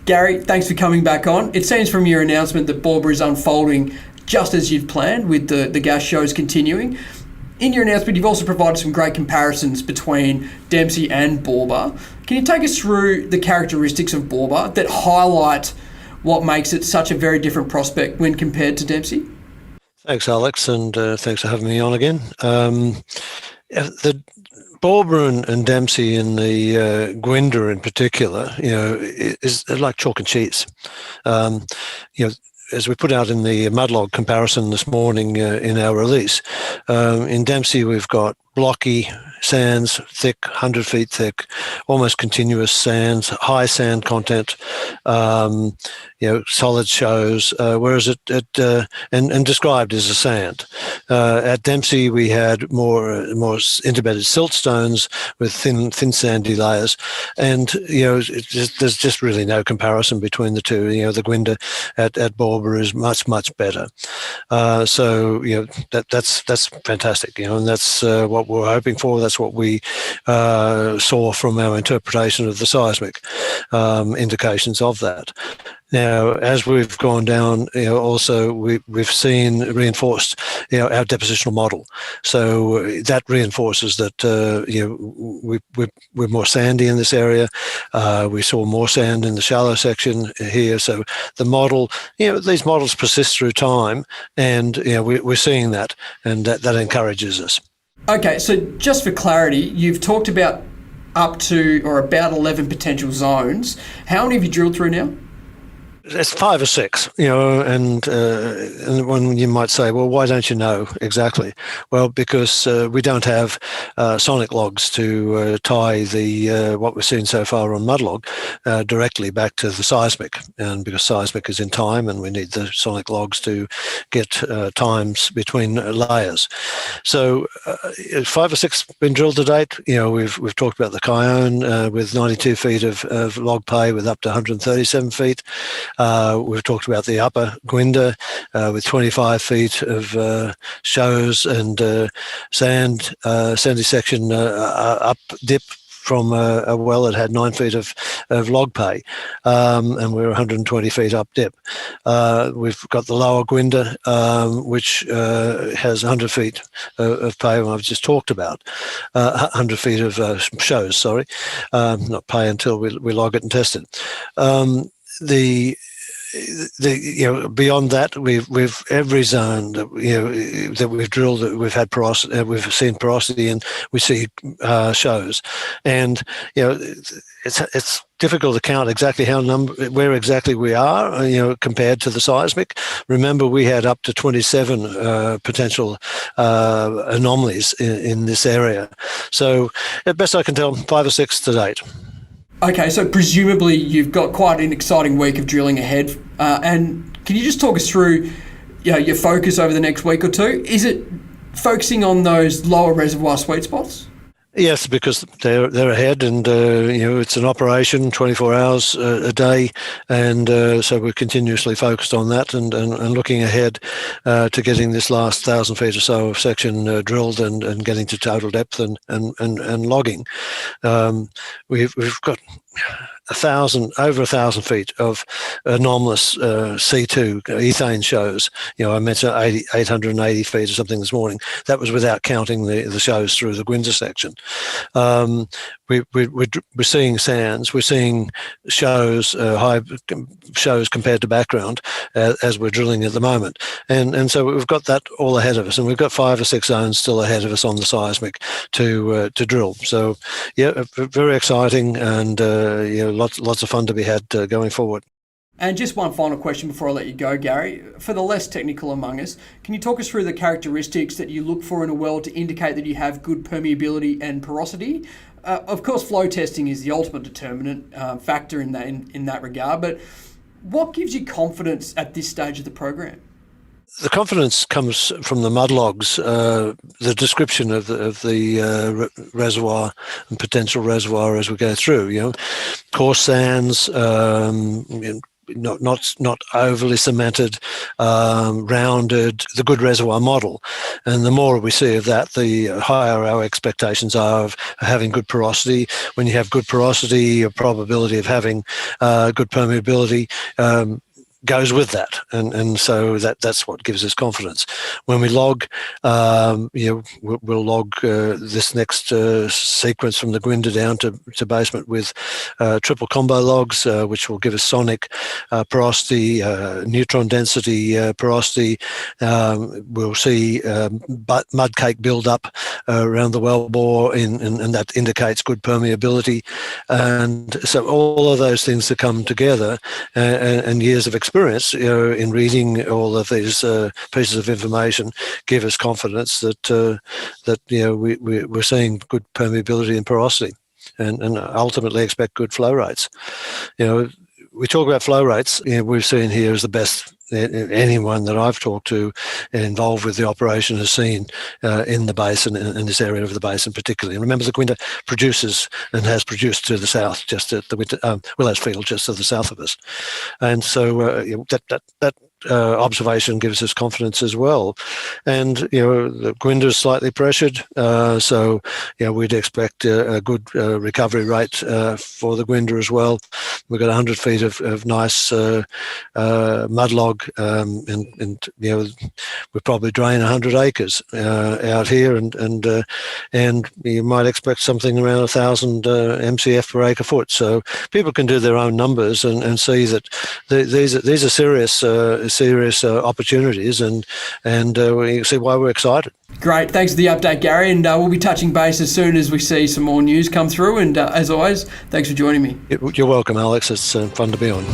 Gary, thanks for coming back on. It seems from your announcement that Borba is unfolding just as you've planned, with the gas shows continuing. In your announcement, you've also provided some great comparisons between Dempsey and Borba. Can you take us through the characteristics of Borba that highlight what makes it such a very different prospect when compared to Dempsey? Thanks, Alex, and thanks for having me on again. The Borba and Dempsey in the Gwynder in particular, is like chalk and cheese. As we put out in the mudlog comparison this morning in our release, in Dempsey we've got blocky sands, thick, 100 feet thick, almost continuous sands, high sand content, solid shows, whereas and described as a sand. At Dempsey we had more interbedded siltstones with thin sandy layers, and there's just really no comparison between the two. The Gwynder at Borba is much better. That's fantastic. And that's what we're hoping for. That's what we saw from our interpretation of the seismic indications of that. Now, as we've gone down, also we've seen reinforced, our depositional model. So that reinforces that we're more sandy in this area. We saw more sand in the shallow section here. So the model, these models persist through time, and we're seeing that, and that encourages us. Okay, so just for clarity, you've talked about up to or about 11 potential zones. How many have you drilled through now? It's 5 or 6, and when you might say, well, why don't you know exactly? Well, because we don't have sonic logs to tie the what we've seen so far on mudlog directly back to the seismic, and because seismic is in time, and we need the sonic logs to get times between layers. So 5 or 6 been drilled to date. We've talked about the Kyone with 92 feet of log pay with up to 137 feet. We've talked about the upper Gwynder with 25 feet of shows and sandy section up dip from a well that had 9 feet of log pay, and we're 120 feet up dip. We've got the lower Gwynder, which has 100 feet of pay, I've just talked about, 100 feet of shows, sorry, not pay until we log it and test it. Beyond that, we've every zone that that we've drilled, that we've had porosity, we've seen porosity, and we see shows, and it's difficult to count exactly where exactly we are, compared to the seismic. Remember, we had up to 27 potential anomalies in this area. So, at best I can tell, 5 or 6 to date. Okay, so presumably you've got quite an exciting week of drilling ahead. And can you just talk us through your focus over the next week or two? Is it focusing on those lower reservoir sweet spots? Yes, because they're ahead, and it's an operation 24 hours a day, and so we're continuously focused on that and looking ahead to getting this last 1,000 feet or so of section drilled and getting to total depth and logging. We've got over 1,000 feet of anomalous C2 ethane shows. I mentioned 880 feet or something this morning. That was without counting the shows through the Gwynder section. We're seeing sands. We're seeing shows, high shows compared to background as we're drilling at the moment. And so we've got that all ahead of us, and we've got 5 or 6 zones still ahead of us on the seismic to drill. So very exciting, and lots of fun to be had going forward. And just one final question before I let you go, Gary. For the less technical among us, can you talk us through the characteristics that you look for in a well to indicate that you have good permeability and porosity? Of course, flow testing is the ultimate determinant factor in that regard, but what gives you confidence at this stage of the program? The confidence comes from the mudlogs, the description of the reservoir and potential reservoir as we go through. Coarse sands, not overly cemented, rounded, the good reservoir model. And the more we see of that, the higher our expectations are of having good porosity. When you have good porosity, your probability of having good permeability goes with that, and so that's what gives us confidence. When we log, we'll log this next sequence from the Gwynder down to basement with triple combo logs, which will give us sonic porosity, neutron density porosity. We'll see mud cake build up around the wellbore, and that indicates good permeability. And so all of those things that come together, and years of experience, in reading all of these pieces of information, give us confidence that we're seeing good permeability and porosity, and ultimately expect good flow rates. We talk about flow rates. We've seen here as the best anyone that I've talked to involved with the operation has seen in the basin, in this area of the basin particularly. And remember, the Gwynder produces and has produced to the south, just at the Willows Field, just to the south of us. And so that observation gives us confidence as well. And the Gwynder is slightly pressured, so we'd expect a good recovery rate for the Gwynder as well. We've got 100 feet of nice mudlog, and we probably drain 100 acres out here, and you might expect something around 1,000 MCF per acre foot. So people can do their own numbers and see that these are serious opportunities, and you see why we're excited. Great, thanks for the update, Gary, and we'll be touching base as soon as we see some more news come through. And as always, thanks for joining me. You're welcome, Alex. It's fun to be on.